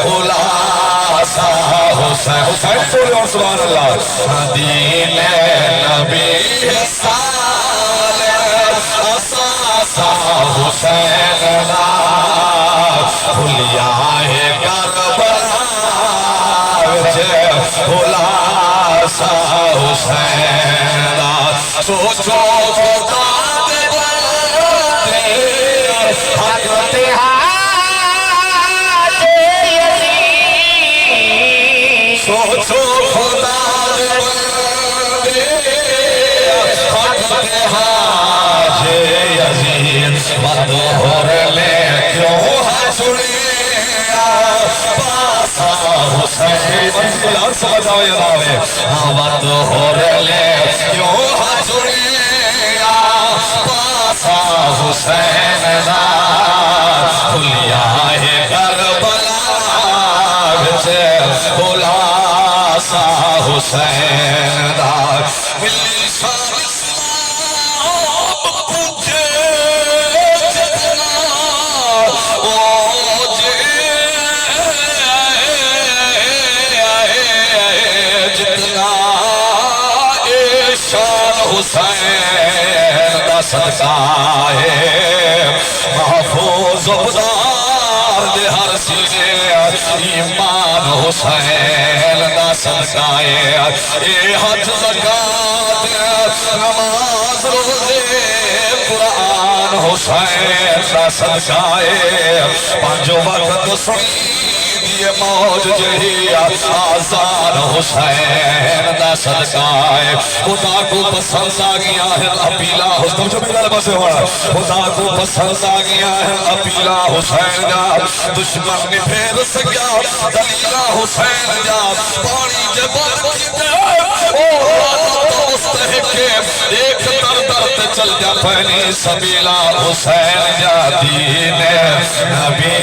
خلاصہ حسین حسین بولے اور سبحان اللہ دین نبی صالح اساسہ حسین لا خلیائے کربلا خلاصہ حسین لا سوچو خدا دے حق اتحاد یزید سوچو خدا دے حق اتحاد یزید مدہور لے کیوں حسنی پاسا حسین اللہ سمجھ آئے راوے مدہور لے کیوں حسنی پاسا حسین دا خلیائے کربلا خلاصہ حسین دا ملی شان اسلام پوچھے جتنا جتنا شان حسین دا صدقہ ہے محفوظ ابدار دے ہر سینے ایمان حسین دا صدقہ ہے اے حج زکاة نماز روزے قرآن حسین دا صدقہ ہے پانچوں وقت سنی یہ موج جہی آزان حسین دا صدقہ ہے خدا کو پسند آگیا ہے اپیلا حسین جو میرا لباسے ہوا خدا کو پسند آگیا ہے اپیلا حسین جا دشمن نے پھیر سکیا دلیلہ حسین جا پانی جبر کی دے اور مستحق ایک در درد چل جا پہنی سبیلہ حسین جا دین نبی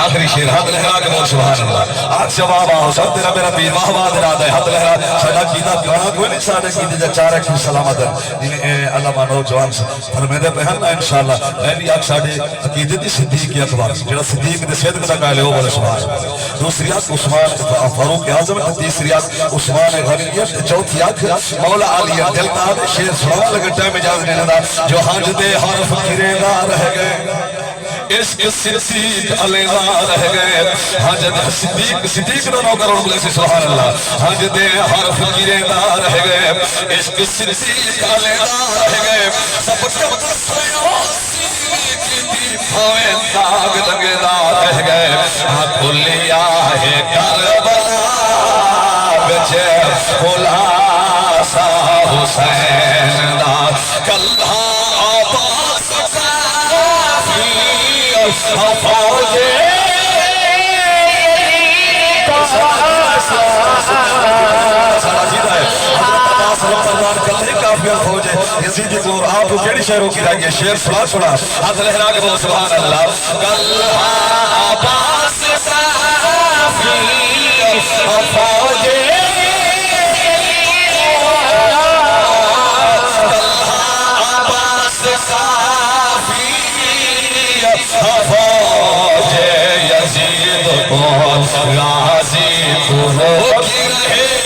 آخری شیر حد لہرا کے بول سبحان اللہ آج جواب آؤ سب تیرا میرا پیر مہواد ارادہ ہے حد لہرا شہدہ کیدہ گانا کوئی نہیں ساڑھے کیدہ جا چارہ کی سلامت ہے اللہ مانو جوان سے فرمیدے پہننا انشاءاللہ پہلی آگ ساڑھے عقیدہ دی صدیقی اکبر جڑا صدیق دے سید کتا کہلے ہو بولے سبحان دوسری آگ عثمان فاروق اعظم تیسری آگ عثمان غنیت چوتھی آگ مولا علیہ دلتا دے شیر سلام لگے ٹائم اجازت نہیں لگا جو حج دے حرف گرے گا رہ گئے عشق صدیق علیہ رہ گئے حج دے صدیق نو کرو بلے سے سبحان اللہ حج دے حرف گرے گا رہ گئے عشق صدیق علیہ رہ گئے سب کب تسلیوں صدیق دی پھویں داغ لگے رہ گئے کھلیا ہے کربلا بچے خلاصہ حسین دا کلہا عباس صافی فوجے یزیدی کو آپ کو کیڑی شہروں کی رائے شہر سلا سنا حضر لہرا کے بول سبحان اللہ کلہا عباس صافی فوجے فوج یزید کو غازی کو روکی رہے